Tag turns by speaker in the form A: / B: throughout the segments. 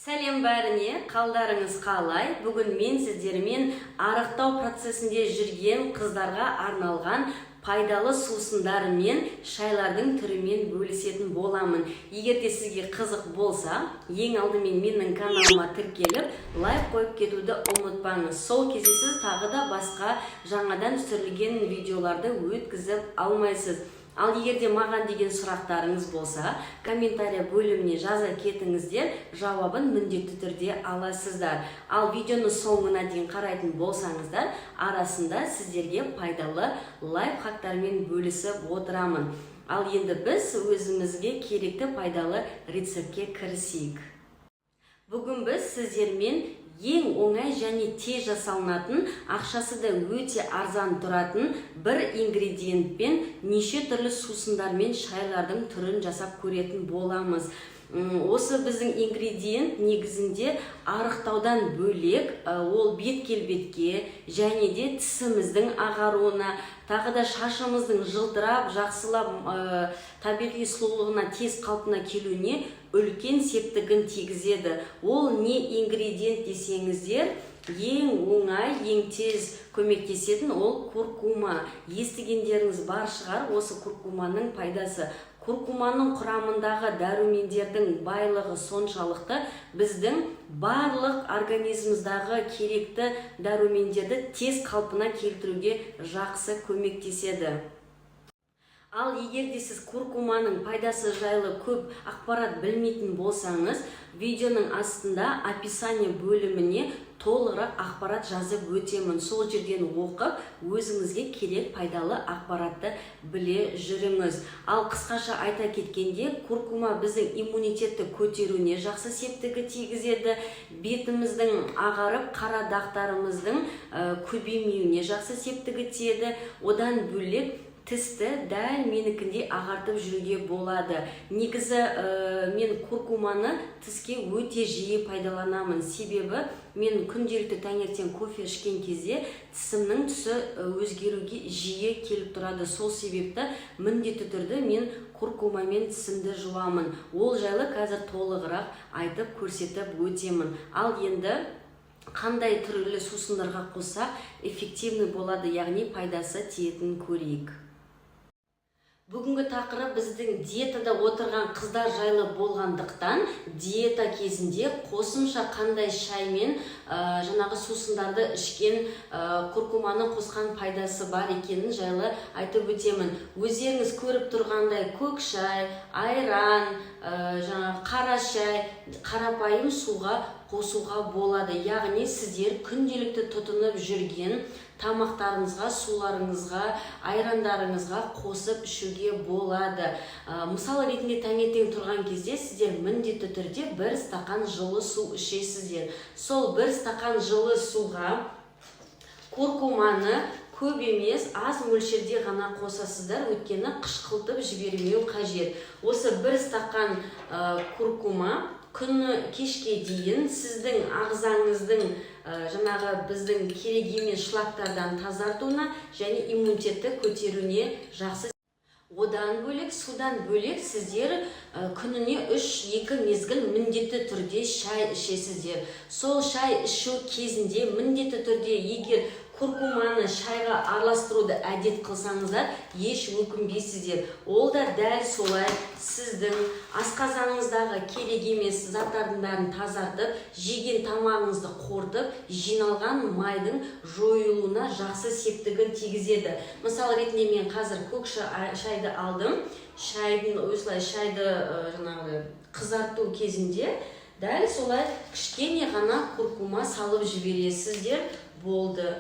A: Сәлем бәріне, қалдарыңыз қалай? Бүгін мен сіздермен арықтау процесінде жүрген қыздарға арналған пайдалы сусындар мен шайлардың түрімен бөлісетін боламын. Егер де сізге қызық болса, ең алдымен менің каналыма тіркеліп, лайк қойып кетуді ұмытпаңыз. Сол кезде сіз тағы да басқа жаңадан түсірілген видеоларды өткізіп алмайсыз. Ал егер де маған деген сұрақтарыңыз болса, комментария бөліміне жаза кетіңіздер, жауабын міндетті түрде аласыздар. Ал видеоны соңына дейін қарайтын болсаңыздар, арасында сіздерге пайдалы лайфхактармен бөлісіп отырамын. Ал енді біз өзімізге керекті пайдалы рецептке кірісейік. Бүгін біз сіздермен ең оңай және тез жасалынатын, ақшасы да өте арзан тұратын бір ингредиентпен неше түрлі сусындар мен шайлардың түрін жасап көретін боламыз. Осы біздің ингредиент негізінде арықтаудан бөлек, ол бет-келбетке және де тісіміздің ағаруына, тағы да шашымыздың жылтырап, жақсылап табиғи сұлулығына, тез қалпына келуіне үлкен септігін тигізеді. Ол не ингредиент десеңіздер, ең оңай, ең тез көмектесетін ол куркума. Естігендеріңіз бар шығар осы куркуманың пайдасы. Куркуманың құрамындағы дәрумендердің байлығы соншалықты біздің барлық организміміздағы керекті дәрумендерді тез қалпына келтіруге жақсы көмектеседі. Ал егер де сіз куркуманың пайдасы жайлы көп ақпарат білмейтін болсаңыз, видеоның астында описание бөліміне толығырақ ақпарат жазып өтемін. Сол жерден оқып, өзіңізге керек пайдалы ақпаратты біле жүріңіз. Ал қысқаша айта кеткенде, куркума біздің иммунитетті көтеруіне жақсы септігі тигізеді, бетіміздің ағарып, қара дақтарымыздың көбеймеуіне жақсы септігі тиеді. Одан бөлек тісті дәл менікіндей ағартып жүруге болады. Негізі мен куркуманы тіске өте жиі пайдаланамын. Себебі мен күнделікті таңертең кофе ішкен кезде тісімнің түсі өзгеруге жиі келіп тұрады. Сол себепті міндетті түрде мен куркумамен тісімді жуамын. Ол жайлы қазір толығырақ айтып көрсетіп өтемін. Ал енді қандай түрлі сусындарға қоссақ эффективный болады, яғни пайдасы тиетін көрейік. Бүгінгі тақырып біздің диетада отырған қыздар жайлы болғандықтан, диета кезінде қосымша қандай шаймен жаңағы сусындарды ішкен куркуманы қосқан пайдасы бар екенін жайлы айтып өтемін. Өздеріңіз көріп тұрғандай көк шай, айран, қара шай, қарапайым суға қосуға болады. Яғни сіздер күнделікті тұтынып жүрген тамақтарыңызға, суларыңызға, айрандарыңызға қосып ішуге болады. Мысалы ретінде таңертең тұрған кезде сіздер міндетті түрде бір стақан жылы су ішесіздер. Сол бір стақан жылы суға куркуманы көп емес, аз мөлшерде ғана қосасыздар, өйткені қышқылтып жібермеу қажет. Осы бір стақан куркума күні кешке дейін сіздің ағзаңыздың жаңағы біздің керек емес шлактардан тазартуына және иммунитетті көтеруіне жақсы. Одан бөлек, судан бөлек сіздер күніне 3-2 мезгіл міндетті түрде шай ішесіздер. Сол шай ішу кезінде міндетті түрде егер куркуманы шайға араластыруды әдет қылсаңыздар, еш өкінбейсіздер. Ол да дәл солай сіздің асқазаныңыздағы керек емес заттардың бәрін тазартып, жеген тамағыңызды қорытып, жиналған майдың жойылуына жақсы септігін тигізеді. Мысалы ретінде мен қазір көк шайды алдым. Осылай шайды қызарту кезінде дәл солай кішкене ғана куркума салып жібересіздер, болды.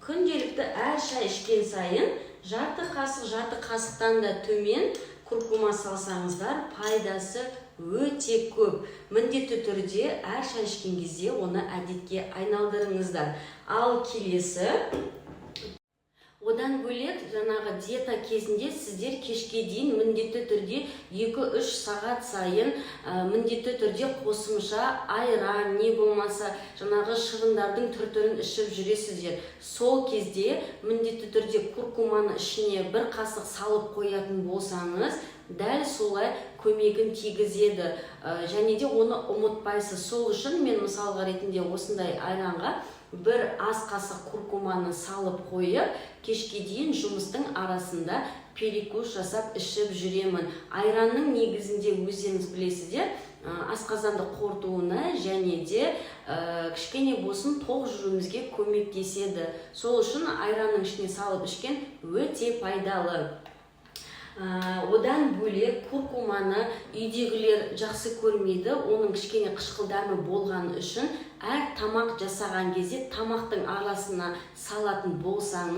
A: Күнделікті әр шай ішкен сайын жарты қасықтан да төмен куркума салсаңыздар, пайдасы өте көп. Міндетті түрде әр шай ішкен кезде оны әдетке айналдырыңыздар. Ал келесі, одан бөлек жаңағы диета кезінде сіздер кешке дейін міндетті түрде 2-3 сағат сайын міндетті түрде қосымша айран, не болмаса жаңағы шырындардың түр-түрін ішіп жүресіздер. Сол кезде міндетті түрде куркуманы ішіне бір қасық салып қоятын болсаңыз, дәл солай көмегін тигізеді. Және де оны ұмытпайсыз. Сол үшін мен мысалға ретінде осындай айранға бір ас қасық куркуманы салып қойып, кешке дейін жұмыстың арасында перекус жасап ішіп жүремін. Айранның негізінде өздеріңіз білесіздер, асқазанды қорытуына және де кішкене болсын тоқ жүруімізге көмектеседі. Сол үшін айранның ішіне салып ішкен өте пайдалы. Одан бөлек куркуманы үйдегілер жақсы көрмейді. Оның кішкене қышқылдамы болған үшін әр тамақ жасаған кезде тамақтың арасына салатын болсаңыз,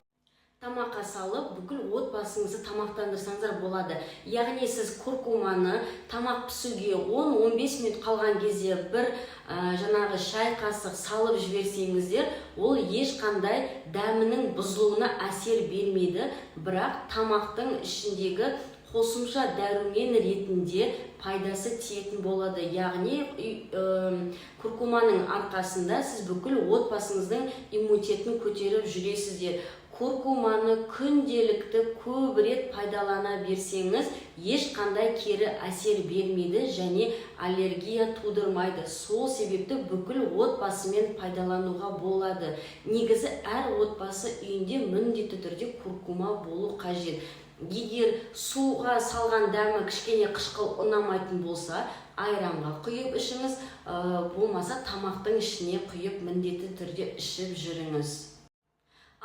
A: тамаққа салып бүкіл отбасыңызды тамақтандырсаңыздар болады. Яғни сіз куркуманы тамақ пісуге 10-15 минут қалған кезде бір жаңағы шай қасық салып жіберсеңіздер, ол ешқандай дәмінің бұзылуына әсер бермейді, бірақ тамақтың ішіндегі қосымша дәрумен ретінде пайдасы тиетін болады. Яғни куркуманың арқасында сіз бүкіл отбасыңыздың иммунитетін көтеріп жүресіздер. Куркуманы күнделікті көп рет пайдалана берсеңіз, ешқандай кері әсер бермейді және аллергия тудырмайды. Сол себепті бүкіл отбасымен пайдалануға болады. Негізі әр отбасы үйінде міндетті түрде куркума болу қажет. Егер суға салған дәмі кішкене қышқыл ұнамайтын болса, айранға құйып ішіңіз, болмаса тамақтың ішіне құйып міндетті түрде ішіп жүріңіз.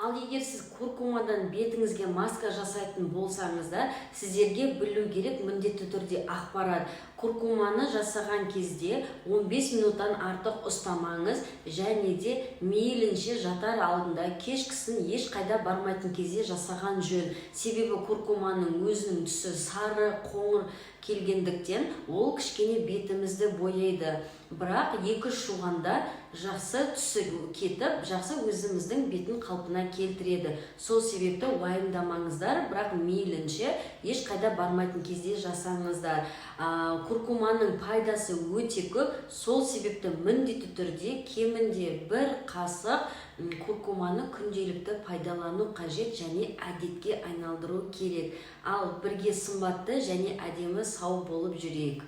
A: Ал егер сіз куркумадан бетіңізге маска жасайтын болсаңыздар, сіздерге білу керек міндетті түрде ақпарат. Куркуманы жасаған кезде 15 минуттан артық ұстамаңыз, және де мейлінше жатар алдында кешкісін ешқайда бармайтын кезде жасаған жөн. Себебі куркуманың өзінің түсі сары, қоңыр келгендіктен ол кішкене бетімізді бояйды. Бірақ 2 жуғанда жақсы түсі кетіп, жақсы өзіміздің бетін қалпына келтіреді. Сол себепті уайымдамаңыздар, бірақ мейлінше ешқайда бармайтын кезде жасаңыздар. Куркуманың пайдасы өте көп, сол себепті міндетті түрде кемінде 1 қасық куркуманы күнделікті пайдалану қажет және әдетке айналдыру керек. Ал бірге сымбатты және әдемі сау болып жүрейік.